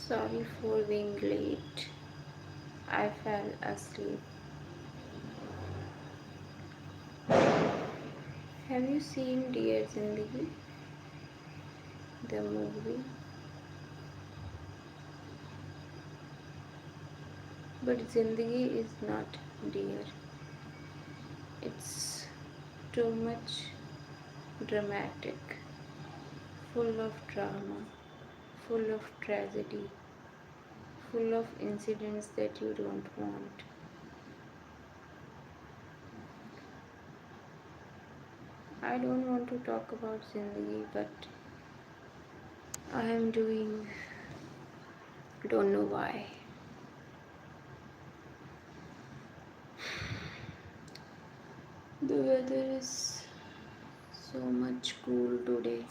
Sorry for being late. I fell asleep. Have you seen Dear Zindagi, the movie? But Zindagi is not dear. It's too much dramatic, full of drama, full of tragedy, full of incidents that you don't want. I don't want to talk about Zindagi, but I am doing, don't know why. The weather is so much cool today.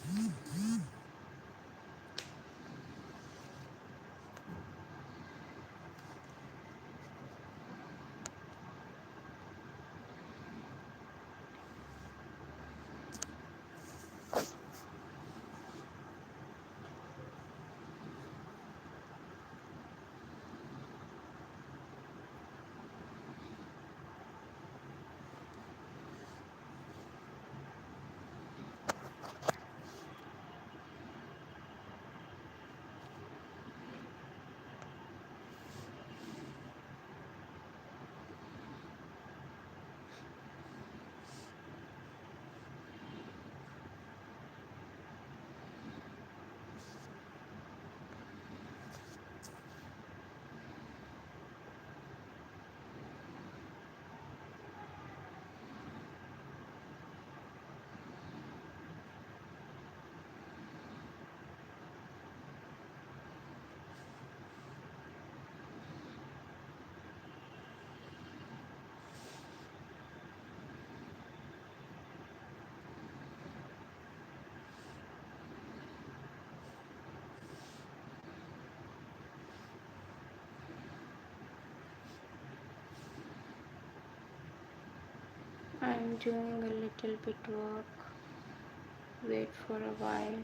I'm doing a little bit work. Wait for a while.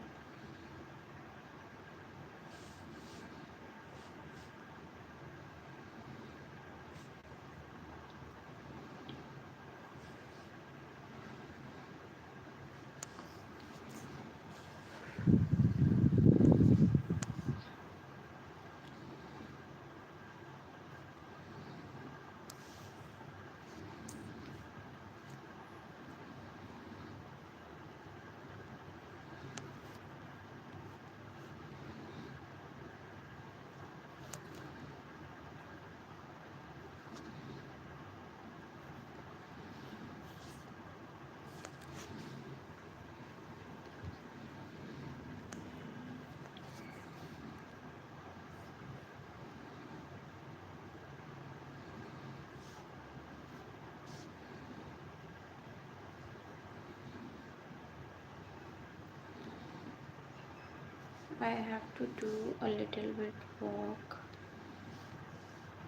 I have to do a little bit work.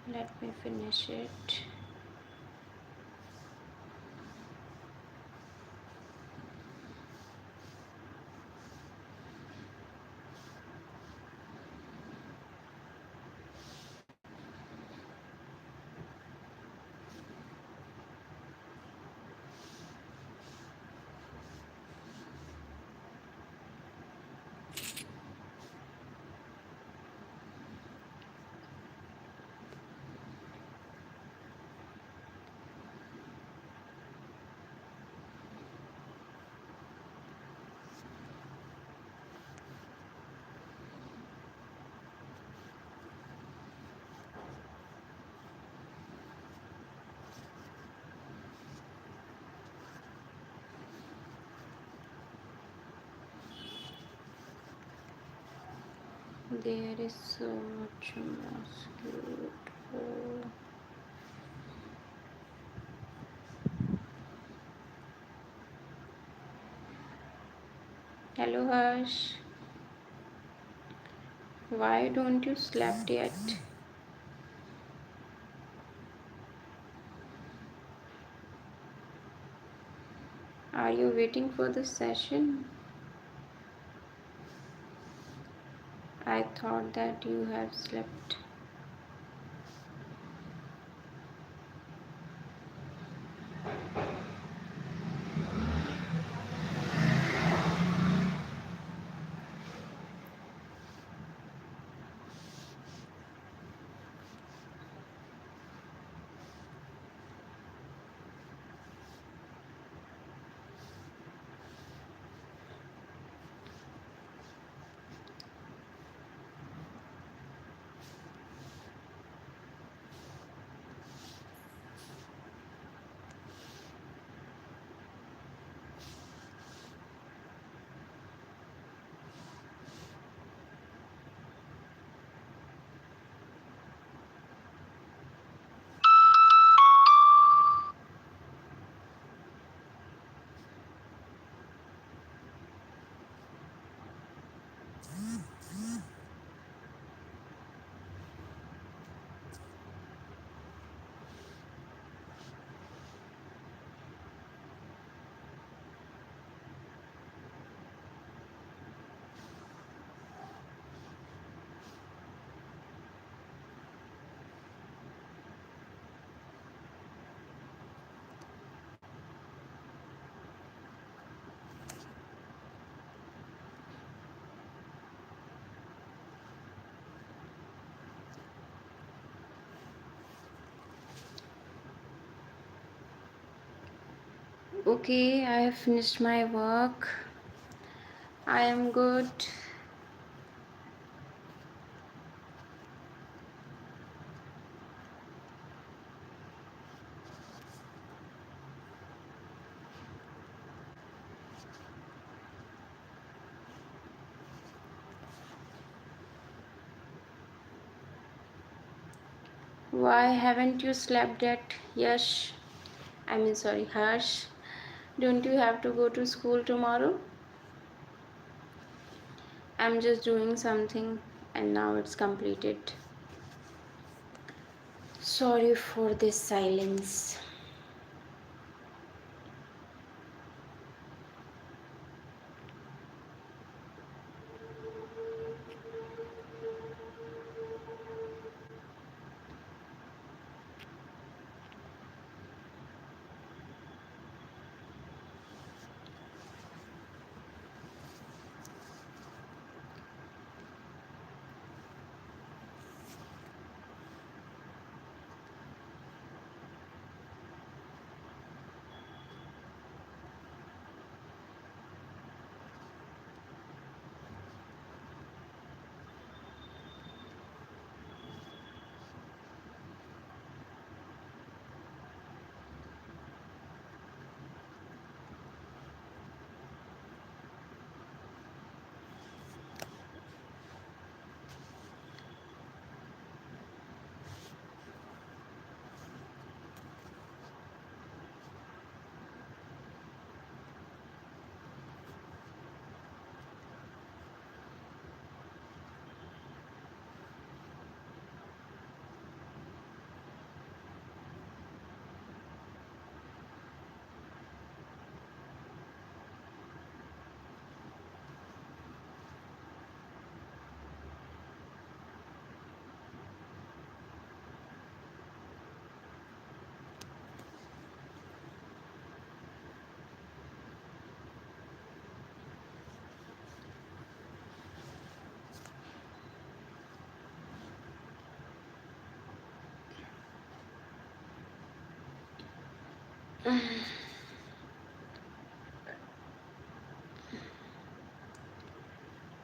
Let me finish it. There is so much mosquito. Hello Harsh. Why don't you slept yet? Are you waiting for the session? I thought that you have slept. Okay, I have finished my work. I am good. Why haven't you slept yet, Yash? I mean, sorry, Harsh. Don't you have to go to school tomorrow? I'm just doing something and now it's completed. Sorry for this silence.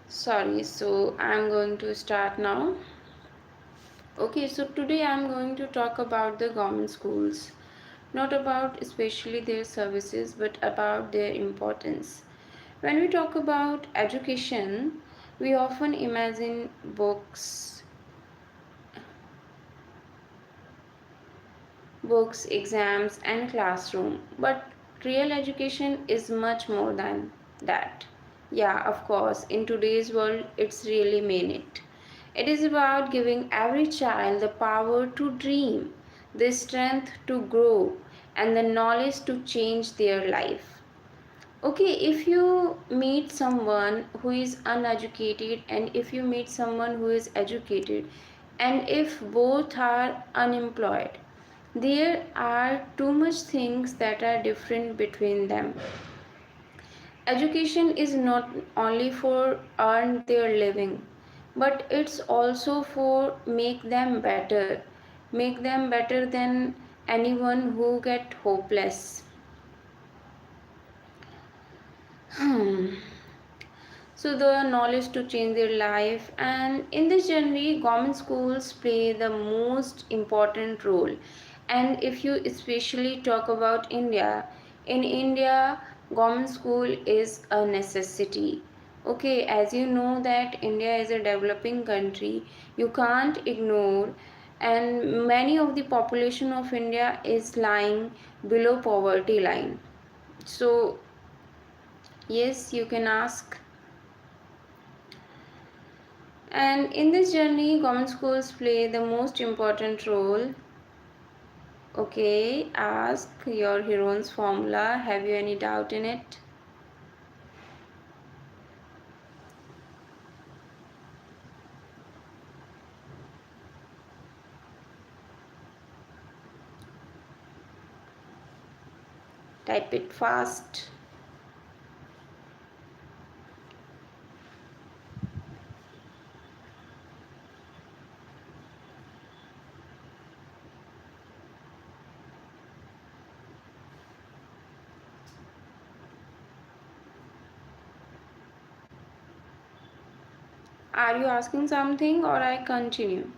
Sorry, so I'm going to start now. Okay, so today I'm going to talk about the government schools. Not about especially their services, but about their importance. When we talk about education, we often imagine books, exams, and classroom. But real education is much more than that. Yeah, of course, in today's world, it's really mean it. It is about giving every child the power to dream, the strength to grow, and the knowledge to change their life. Okay, if you meet someone who is uneducated and if you meet someone who is educated, and if both are unemployed, there are too much things that are different between them. Education is not only for earn their living, but it's also for make them better than anyone who get hopeless. Hmm. So the knowledge to change their life, and in this journey government schools play the most important role. And if you especially talk about India, in India government school is a necessity. Okay, as you know that India is a developing country, you can't ignore, and many of the population of India is lying below poverty line. So yes, you can ask. And in this journey, government schools play the most important role. Okay, ask your heroine's formula. Have you any doubt in it? Type it fast. Are you asking something or I continue?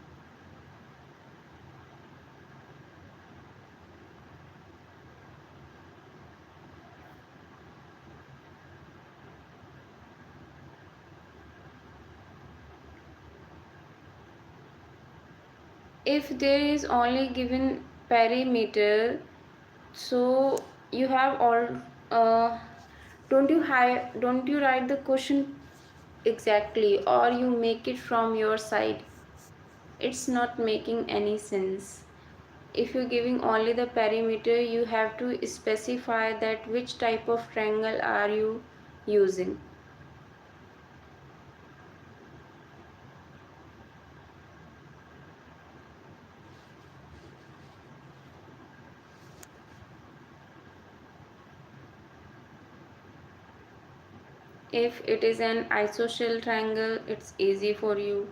If there is only given perimeter, so you have all. Don't you write the question exactly, or you make it from your side? It's not making any sense. If you're giving only the perimeter, you have to specify that which type of triangle are you using. If it is an isosceles triangle, it's easy for you.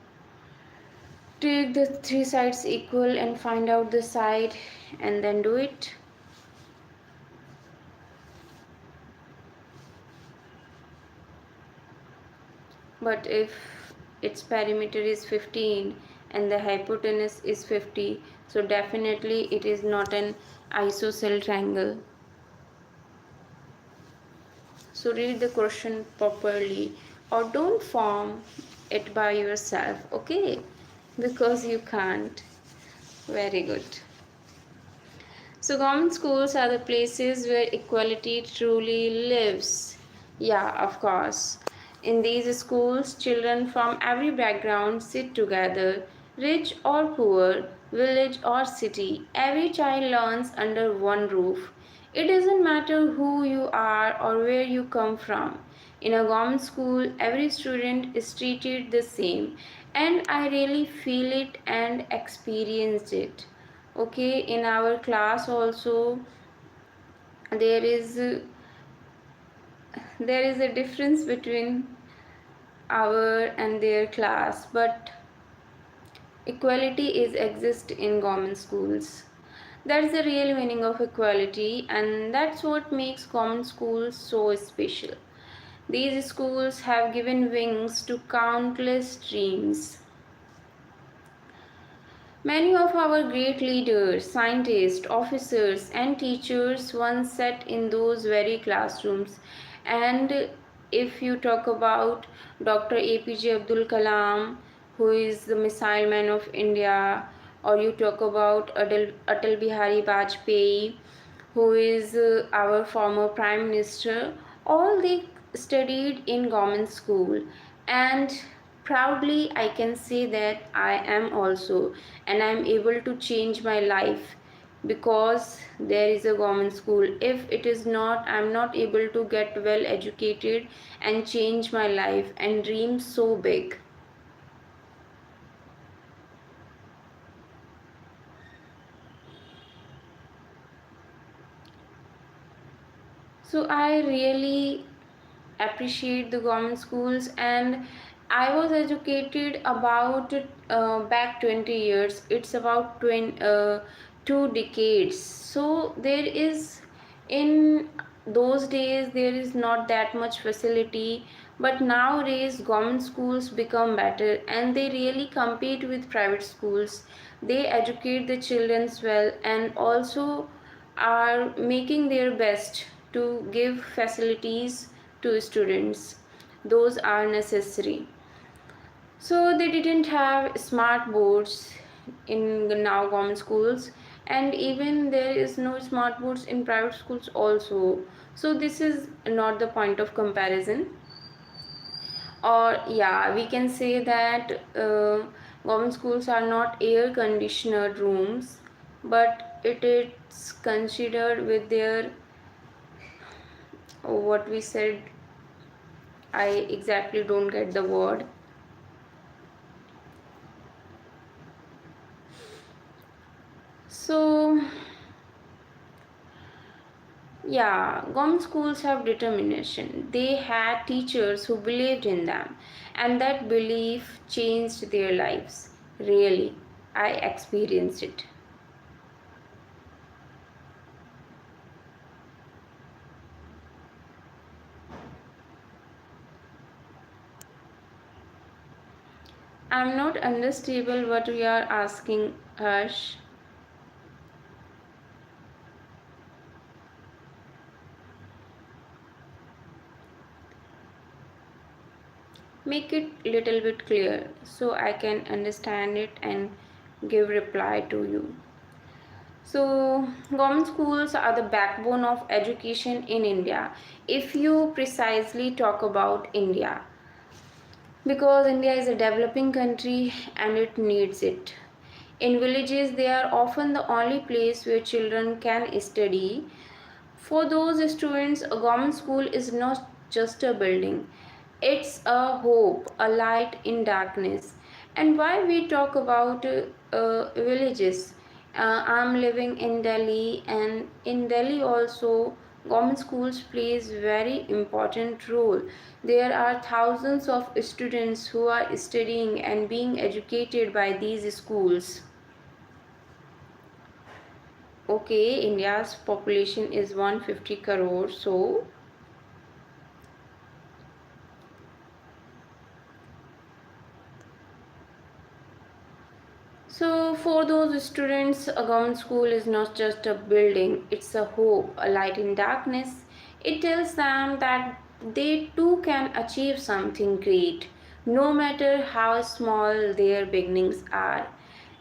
Take the three sides equal and find out the side and then do it. But if its perimeter is 15 and the hypotenuse is 50, so definitely it is not an isosceles triangle. So read the question properly or don't form it by yourself, okay? Because you can't. Very good. So government schools are the places where equality truly lives. Yeah, of course. In these schools, children from every background sit together, rich or poor, village or city. Every child learns under one roof. It doesn't matter who you are or where you come from. In a government school, every student is treated the same, and I really feel it and experienced it. Okay, in our class also there is there is a difference between our and their class, but equality is exist in government schools. That's the real meaning of equality, and that's what makes government schools so special. These schools have given wings to countless dreams. Many of our great leaders, scientists, officers, and teachers once sat in those very classrooms. And if you talk about Dr. APJ Abdul Kalam, who is the missile man of India, or you talk about Atal Bihari Vajpayee, who is our former Prime Minister, all they studied in government school. And proudly I can say that I am also, and I am able to change my life because there is a government school. If it is not, I'm not able to get well educated and change my life and dream so big. So I really appreciate the government schools, and I was educated about back 20 years. It's about 2 decades. So there is, in those days there is not that much facility, but nowadays government schools become better and they really compete with private schools. They educate the children well and also are making their best to give facilities to students. Those are necessary. So they didn't have smart boards in the now government schools, and even there is no smart boards in private schools also. So this is not the point of comparison. Or yeah, we can say that government schools are not air conditioned rooms, but it is considered with their, what we said, I exactly don't get the word. So yeah, government schools have determination. They had teachers who believed in them, and that belief changed their lives. Really, I experienced it. I'm not understandable what we are asking, Harsh. Make it little bit clear so I can understand it and give reply to you. So, government schools are the backbone of education in India. If you precisely talk about India, because India is a developing country and it needs it. In villages, they are often the only place where children can study. For those students, a government school is not just a building, it's a hope, a light in darkness. And why we talk about villages? I'm living in Delhi, and in Delhi also government schools plays very important role. There are thousands of students who are studying and being educated by these schools. Okay, India's population is 150 crore, so for those students, a government school is not just a building, it's a hope, a light in darkness. It tells them that they too can achieve something great, no matter how small their beginnings are.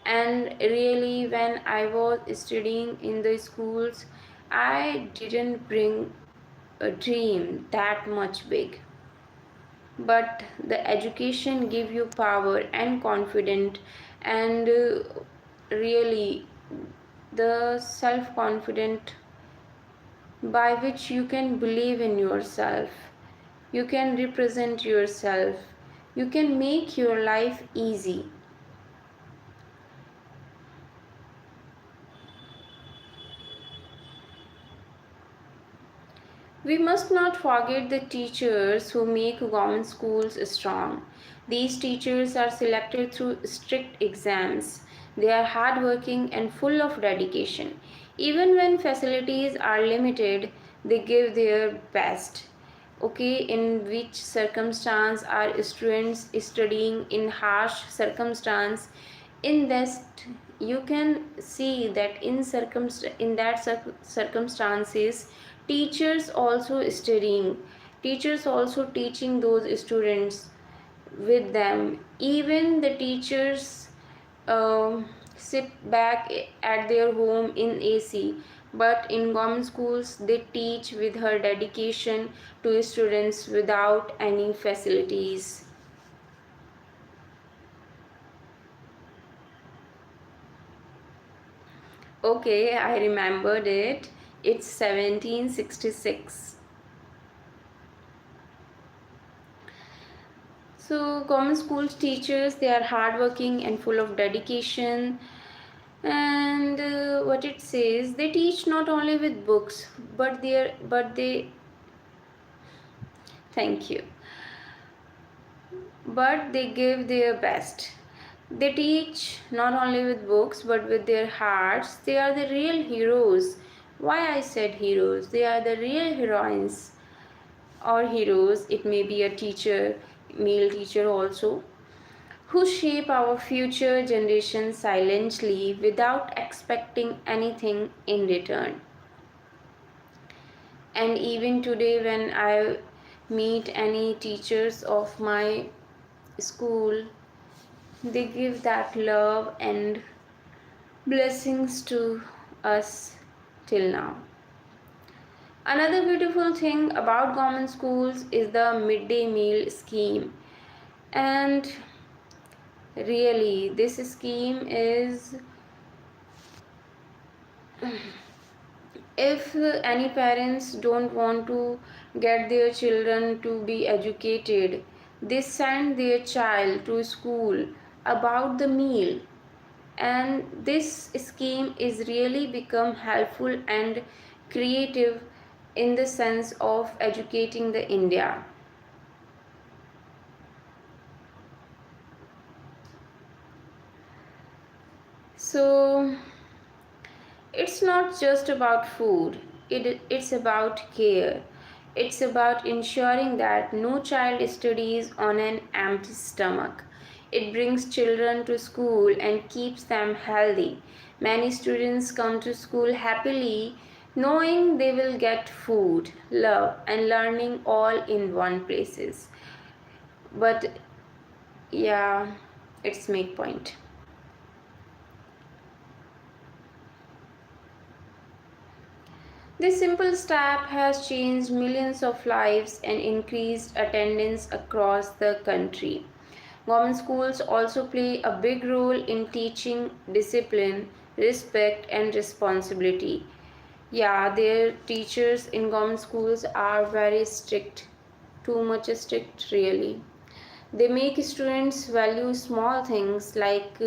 And really, when I was studying in the schools, I didn't bring a dream that much big, but the education give you power and confidence, and really the self confident by which you can believe in yourself, you can represent yourself, you can make your life easy. We must not forget the teachers who make government schools strong. These teachers are selected through strict exams. They are hardworking and full of dedication. Even when facilities are limited, they give their best. Okay, in which circumstance are students studying in harsh circumstance? In this, you can see that in that circumstances, teachers also studying, teachers also teaching those students with them. Even the teachers sit back at their home in AC, but in government schools they teach with her dedication to students without any facilities. Okay, I remembered it. It's 1766. So, government school teachers, they are hardworking and full of dedication. And what it says, they teach not only with books, thank you, but they give their best. They teach not only with books but with their hearts. They are the real heroes. Why I said heroes? They are the real heroines or heroes. It may be a teacher, male teacher also, who shape our future generation silently without expecting anything in return. And even today, when I meet any teachers of my school, they give that love and blessings to us till now. Another beautiful thing about government schools is the midday meal scheme. And really, this scheme is, if any parents don't want to get their children to be educated, they send their child to school about the meal. And this scheme is really become helpful and creative in the sense of educating the India. So it's not just about food, it's about care. It's about ensuring that no child studies on an empty stomach. It brings children to school and keeps them healthy. Many students come to school happily knowing they will get food, love, and learning all in one places. But yeah, it's make point. This simple step has changed millions of lives and increased attendance across the country. Government schools also play a big role in teaching discipline, respect, and responsibility. Yeah, their teachers in government schools are very strict, too much strict, really. They make students value small things like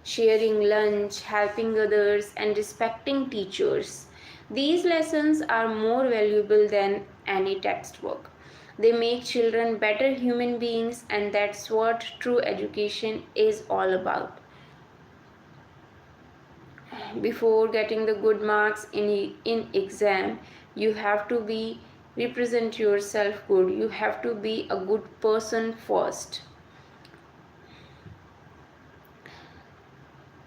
sharing lunch, helping others, and respecting teachers. These lessons are more valuable than any textbook. They make children better human beings, and that's what true education is all about. Before getting the good marks in exam, you have to be represent yourself good. You have to be a good person first.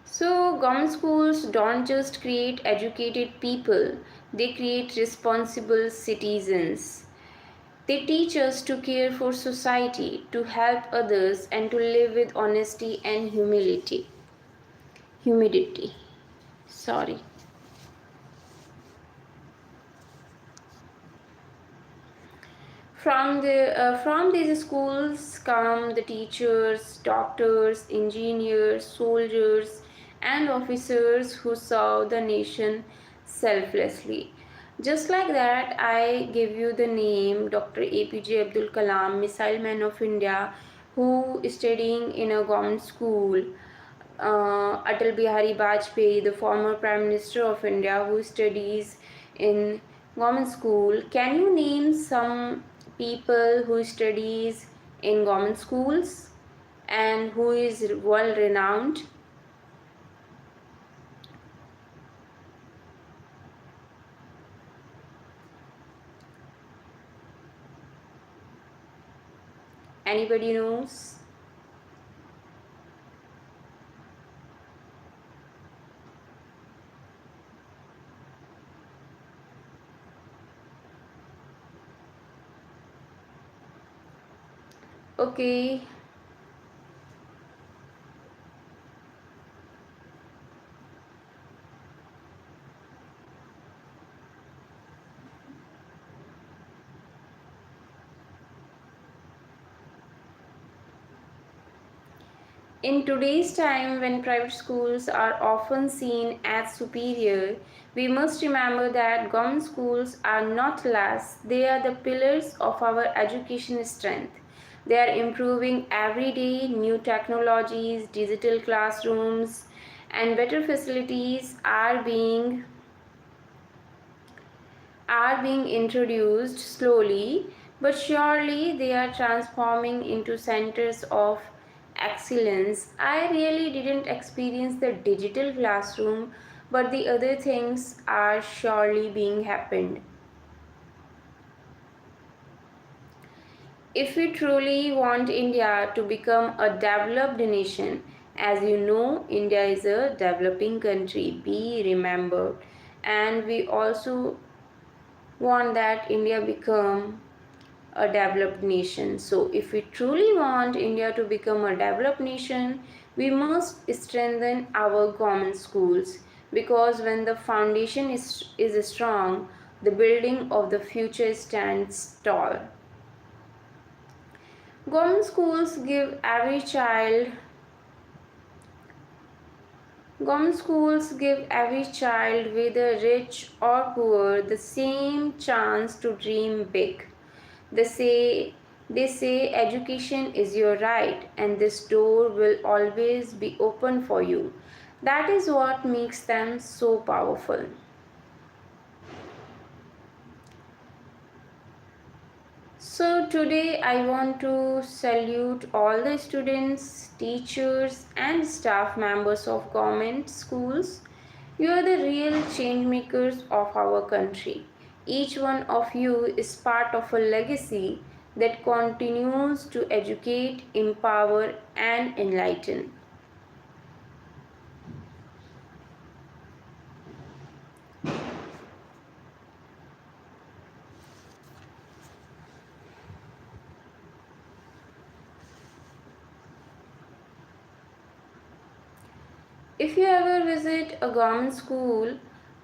So, government schools don't just create educated people, they create responsible citizens. They teach us to care for society, to help others, and to live with honesty and humility. Humidity. Sorry. From these schools come the teachers, doctors, engineers, soldiers, and officers who serve the nation selflessly. Just like that, I give you the name Dr. APJ Abdul Kalam, Missile Man of India, who is studying in a government school. Atal Bihari Vajpayee, the former Prime Minister of India, who studies in government school. Can you name some people who studies in government schools and who is well renowned? Anybody knows? Okay. In today's time, when private schools are often seen as superior, we must remember that government schools are not less, they are the pillars of our education strength. They are improving every day, new technologies, digital classrooms, and better facilities are being introduced slowly but surely. They are transforming into centers of excellence. I really didn't experience the digital classroom, but the other things are surely being happened. If we truly want India to become a developed nation, as you know, India is a developing country, be remembered, and we also want that India become a developed nation. So, if we truly want India to become a developed nation, we must strengthen our government schools because when the foundation is strong, the building of the future stands tall. Government schools give every child Government schools give every child, whether rich or poor, the same chance to dream big. They say they say education is your right and this door will always be open for you. That is what makes them so powerful. So today I want to salute all the students, teachers and staff members of government schools. You are the real change makers of our country. Each one of you is part of a legacy that continues to educate, empower and enlighten. If you ever visit a government school,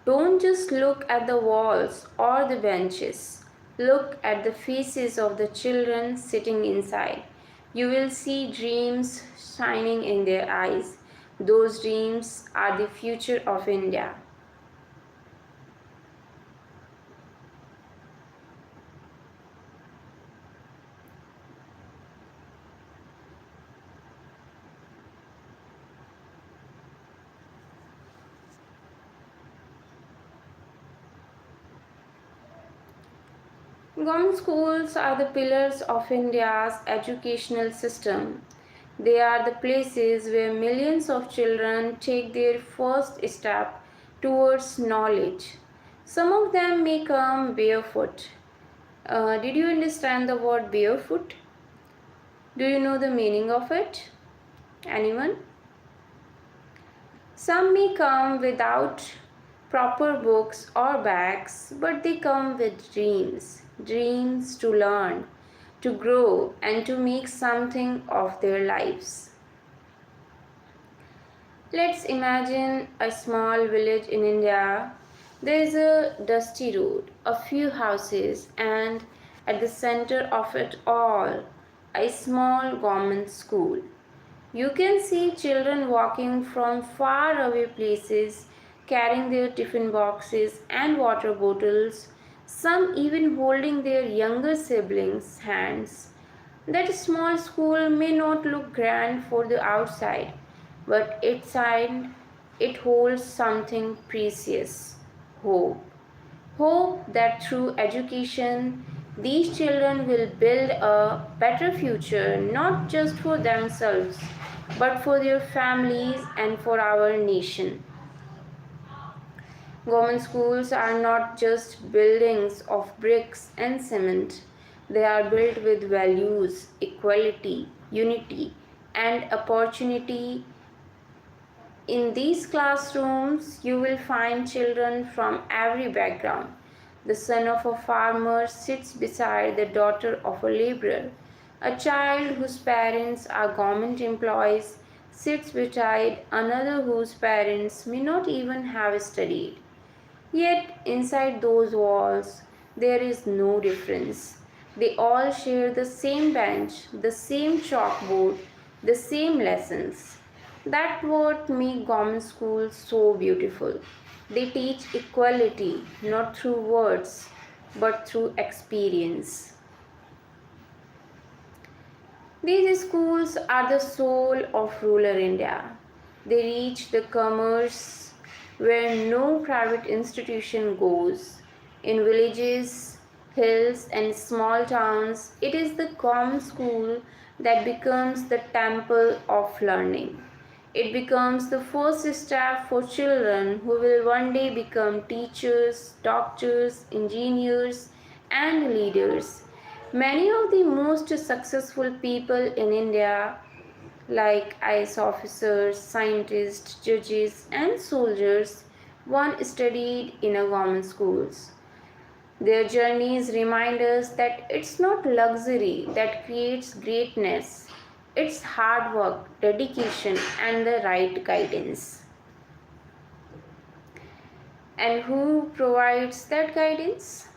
don't just look at the walls or the benches. Look at the faces of the children sitting inside. You will see dreams shining in their eyes. Those dreams are the future of India. Government schools are the pillars of India's educational system. They are the places where millions of children take their first step towards knowledge. Some of them may come barefoot. Did you understand the word barefoot? Do you know the meaning of it? Anyone? Some may come without proper books or bags, but they come with dreams to learn, to grow, and to make something of their lives. Let's imagine a small village in India. There is a dusty road, a few houses, and at the center of it all, a small government school. You can see children walking from far away places, carrying their tiffin boxes and water bottles, some even holding their younger siblings' hands. That small school may not look grand for the outside, but inside it holds something precious: hope. Hope that through education, these children will build a better future not just for themselves but for their families and for our nation. Government schools are not just buildings of bricks and cement, they are built with values, equality, unity, and opportunity. In these classrooms, you will find children from every background. The son of a farmer sits beside the daughter of a laborer. A child whose parents are government employees sits beside another whose parents may not even have studied. Yet, inside those walls, there is no difference. They all share the same bench, the same chalkboard, the same lessons. That what make government schools so beautiful. They teach equality not through words but through experience. These schools are the soul of rural India. They reach the commerce where no private institution goes. In villages, hills, and small towns, it is the common school that becomes the temple of learning. It becomes the first step for children who will one day become teachers, doctors, engineers, and leaders. Many of the most successful people in India, like IAS officers, scientists, judges, and soldiers, once studied in a government schools. Their journeys remind us that it's not luxury that creates greatness, it's hard work, dedication, and the right guidance. And who provides that guidance?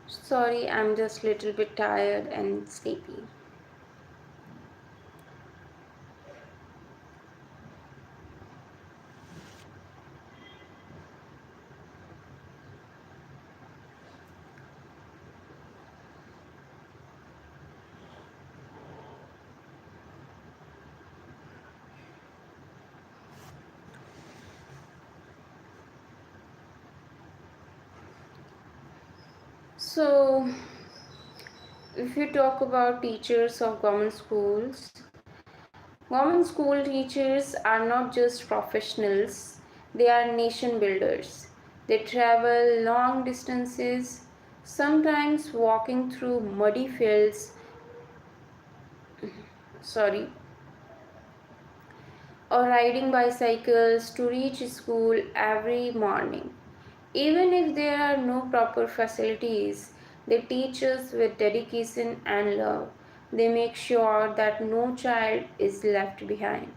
Sorry, I'm just a little bit tired and sleepy. So, if you talk about teachers of government school teachers are not just professionals, they are nation builders. They travel long distances, sometimes walking through muddy fields, sorry, or riding bicycles to reach school every morning. Even if there are no proper facilities, they teach us with dedication and love. They make sure that no child is left behind.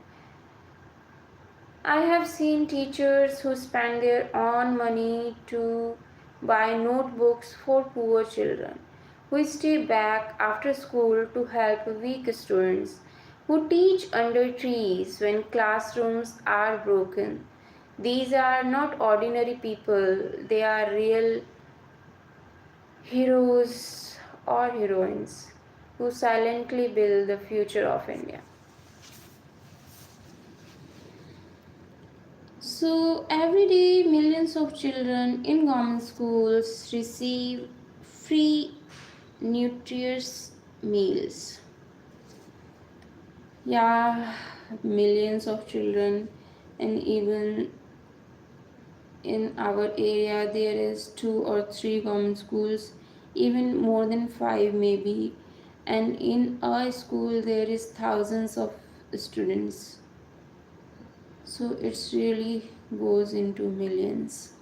I have seen teachers who spend their own money to buy notebooks for poor children, who stay back after school to help weak students, who teach under trees when classrooms are broken. These are not ordinary people, they are real heroes or heroines who silently build the future of India. So, every day, millions of children in government schools receive free nutritious meals. Yeah, millions of children, and even in our area, there is two or three government schools, even more than five, maybe. and in a school there is thousands of students, so it's really goes into millions.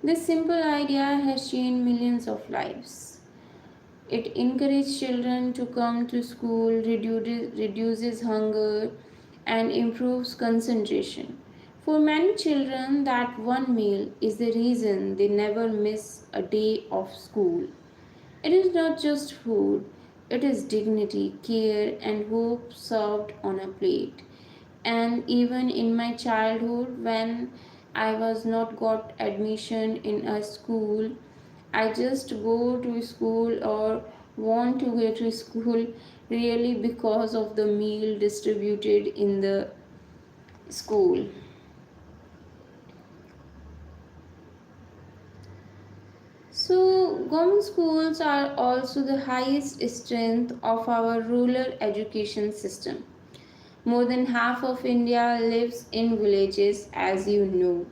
This simple idea has changed millions of lives. It encourages children to come to school, reduces hunger, and improves concentration. For many children, that one meal is the reason they never miss a day of school. It is not just food, it is dignity, care, and hope served on a plate. And even in my childhood, when I was not got admission in a school, I just go to school or want to go to school really because of the meal distributed in the school. So, government schools are also the highest strength of our rural education system. More than half of India lives in villages, as you know.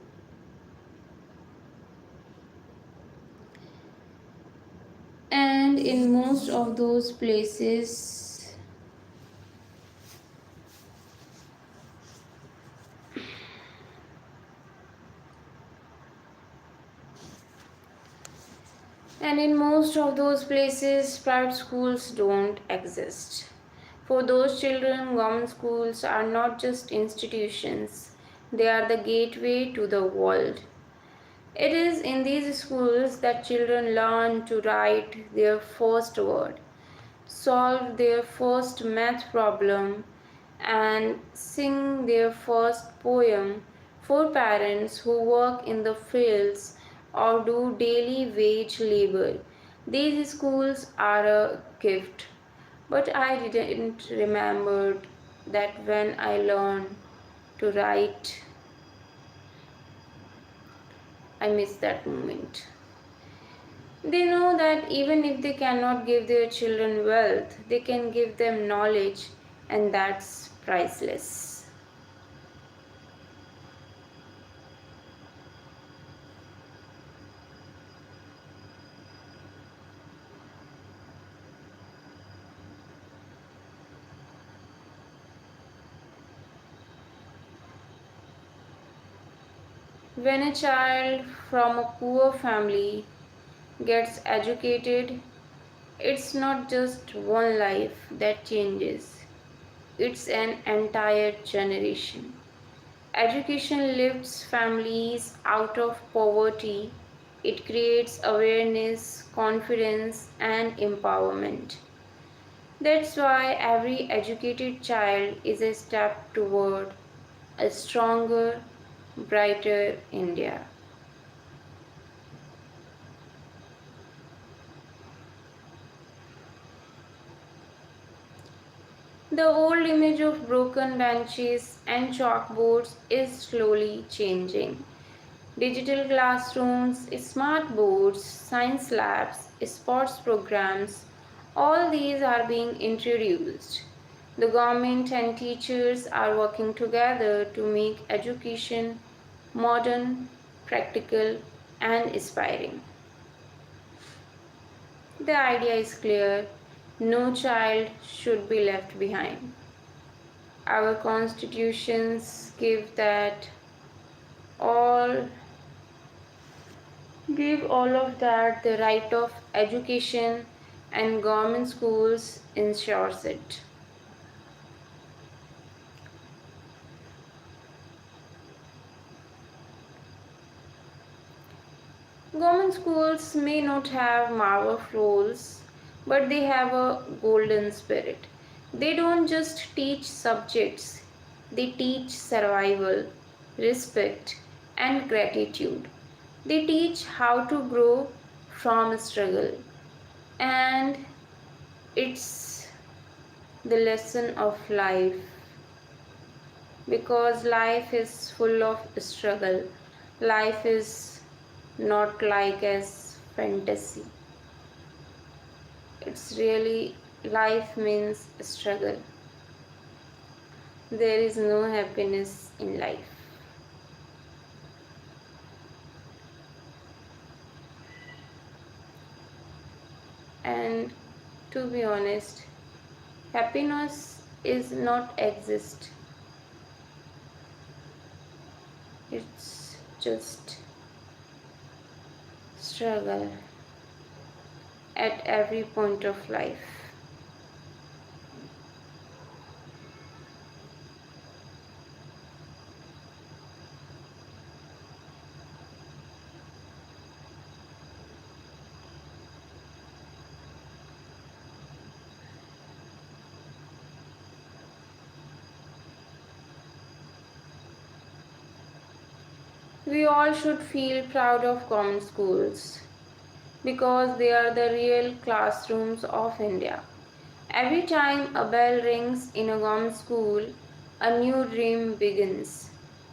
And in most of those places, private schools don't exist. For those children, government schools are not just institutions, they are the gateway to the world. It is in these schools that children learn to write their first word, solve their first math problem, and sing their first poem. For parents who work in the fields or do daily wage labor, these schools are a gift. But I didn't remember that when I learned to write, I missed that moment. They know that even if they cannot give their children wealth, they can give them knowledge, and that's priceless. When a child from a poor family gets educated, it's not just one life that changes, it's an entire generation. Education lifts families out of poverty. It creates awareness, confidence, and empowerment. That's why every educated child is a step toward a stronger, brighter India. The old image of broken benches and chalkboards is slowly changing. Digital classrooms, smart boards, science labs, sports programs, all these are being introduced. The government and teachers are working together to make education modern, practical, and inspiring. The idea is clear: no child should be left behind. Our constitutions all give all of that the right of education, and government schools ensures it. Government schools may not have marble floors, but they have a golden spirit. They don't just teach subjects, they teach survival, respect, and gratitude. They teach how to grow from struggle, and it's the lesson of life, because life is full of struggle. Life is not like as fantasy. It's really, life means struggle. There is no happiness in life. And To be honest, happiness is not exist. It's just struggle at every point of life. We all should feel proud of government schools because they are the real classrooms of India. Every time a bell rings in a government school, a new dream begins.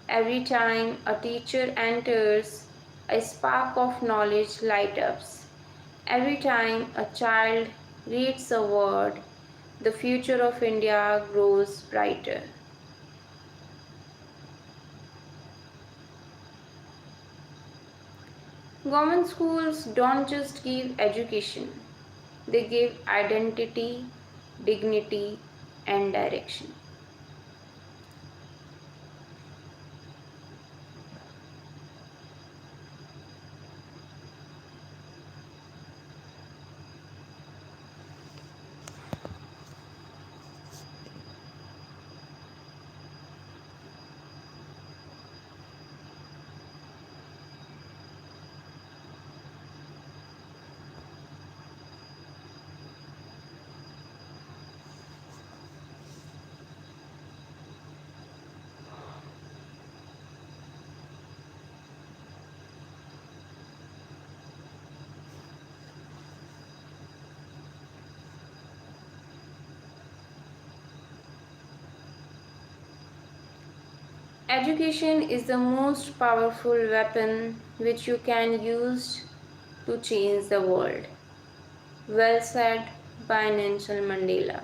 Every time a teacher enters, a spark of knowledge lights up. Every time a child reads a word, the future of India grows brighter. Government schools don't just give education, they give identity, dignity, and direction. Education is the most powerful weapon which you can use to change the world. Well said by Nelson Mandela.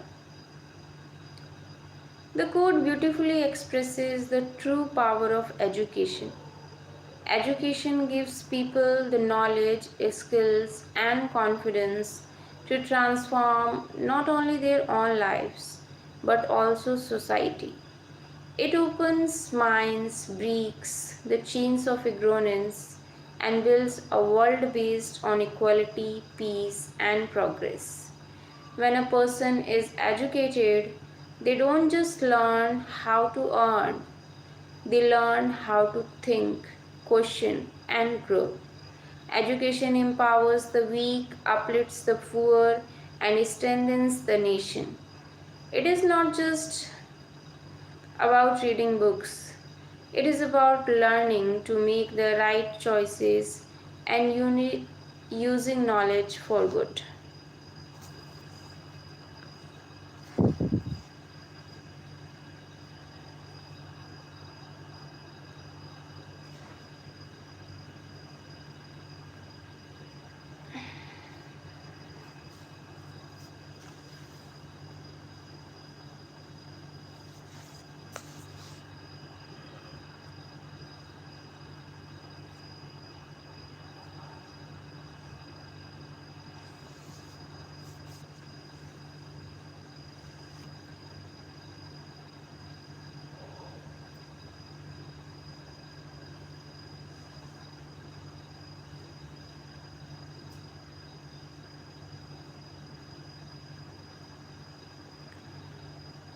The quote beautifully expresses the true power of education. Education gives people the knowledge, skills, and confidence to transform not only their own lives but also society. It opens minds, breaks the chains of ignorance, and builds a world based on equality, peace, and progress. When a person is educated, they don't just learn how to earn, they learn how to think, question, and grow. Education empowers the weak, uplifts the poor, and strengthens the nation. It is not just about reading books, it is about learning to make the right choices and using knowledge for good.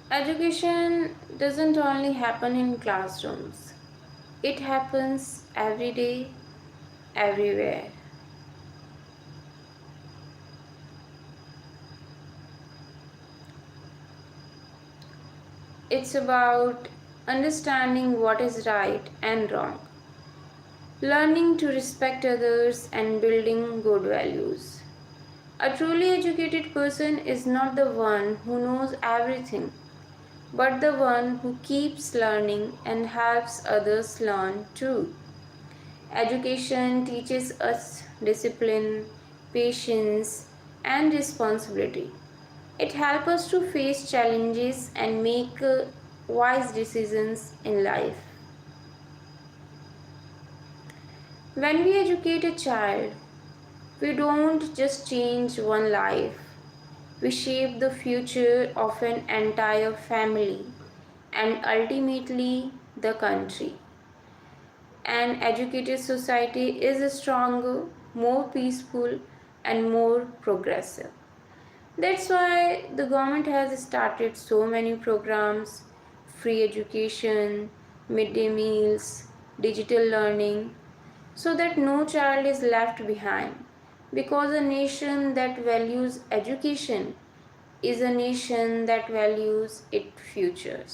Education doesn't only happen in classrooms, it happens every day, everywhere. It's about understanding what is right and wrong, learning to respect others, and building good values. A truly educated person is not the one who knows everything, but the one who keeps learning and helps others learn too. Education teaches us discipline, patience, and responsibility. It helps us to face challenges and make wise decisions in life. When we educate a child, we don't just change one life, we shape the future of an entire family and ultimately the country. An educated society is stronger, more peaceful, and more progressive. That's why the government has started so many programs: free education, midday meals, digital learning, so that no child is left behind. Because a nation that values education is a nation that values its futures.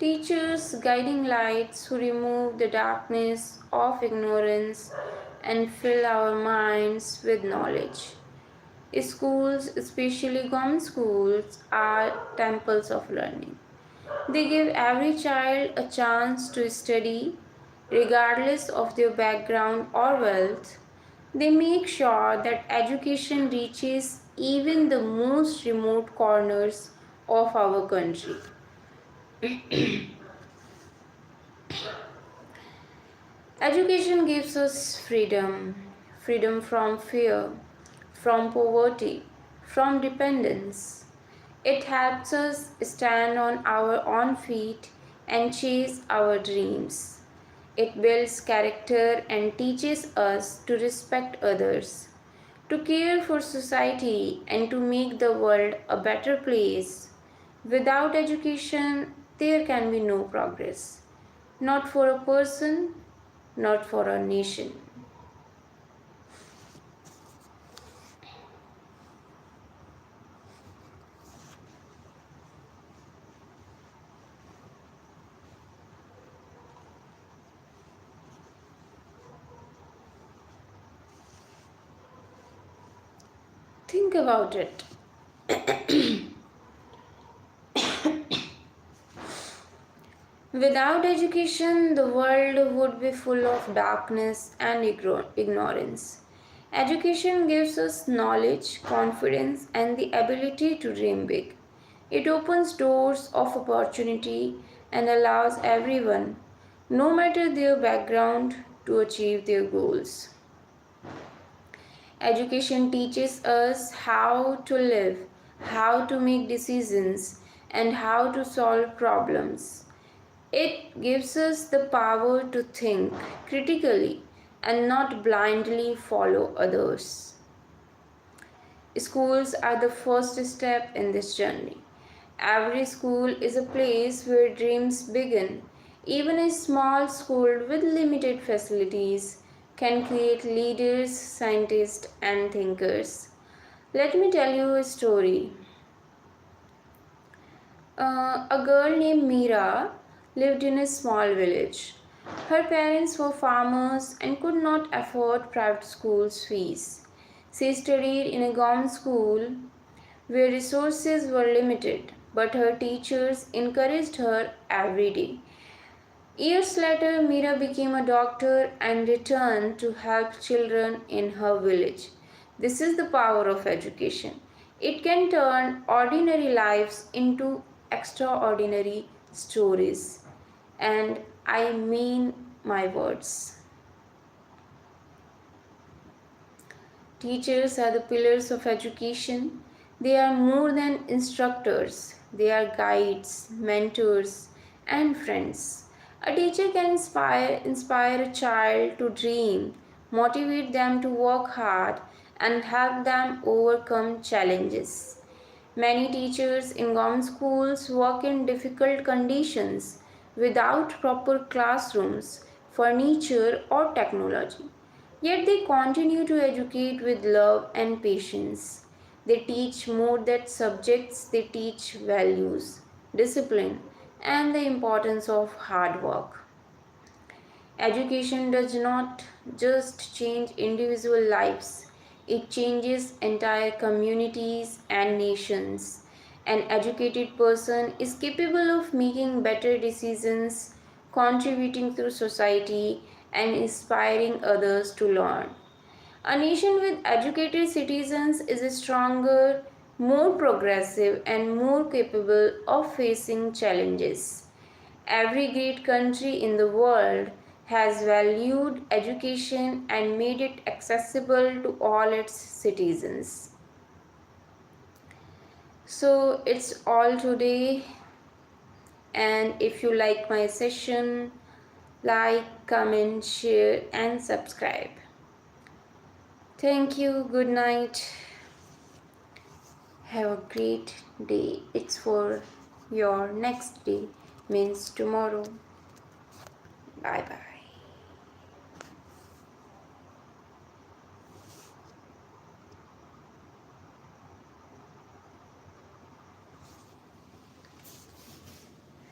Teachers, guiding lights who remove the darkness of ignorance and fill our minds with knowledge. Schools, especially government schools, are temples of learning. They give every child a chance to study, regardless of their background or wealth. They make sure that education reaches even the most remote corners of our country. Education gives us freedom: freedom from fear, from poverty, from dependence. It helps us stand on our own feet and chase our dreams. It builds character and teaches us to respect others, to care for society, and to make the world a better place. Without education, there can be no progress. Not for a person, not for a nation. Think about it. Without education, the world would be full of darkness and ignorance. Education gives us knowledge, confidence, and the ability to dream big. It opens doors of opportunity and allows everyone, no matter their background, to achieve their goals. Education teaches us how to live, how to make decisions, and how to solve problems. It gives us the power to think critically and not blindly follow others. Schools are the first step in this journey. Every school is a place where dreams begin. Even a small school with limited facilities can create leaders, scientists, and thinkers. Let me tell you a story. A girl named Meera lived in a small village. Her parents were farmers and could not afford private schools' fees. She studied in a government school where resources were limited, but her teachers encouraged her every day. Years later, Meera became a doctor and returned to help children in her village. This is the power of education. It can turn ordinary lives into extraordinary stories. And I mean my words. Teachers are the pillars of education. They are more than instructors, they are guides, mentors, and friends. A teacher can inspire a child to dream, motivate them to work hard, and help them overcome challenges. Many teachers in government schools work in difficult conditions without proper classrooms, furniture, or technology. Yet they continue to educate with love and patience. They teach more than subjects, they teach values, discipline, and the importance of hard work. Education does not just change individual lives, it changes entire communities and nations. An educated person is capable of making better decisions, contributing to society, and inspiring others to learn. A nation with educated citizens is stronger, more progressive, and more capable of facing challenges. Every great country in the world has valued education and made it accessible to all its citizens. So it's all today, and if you like my session, like, comment, share, and subscribe. Thank you. Good night. Have a great day. It's for your next day, means tomorrow. Bye bye.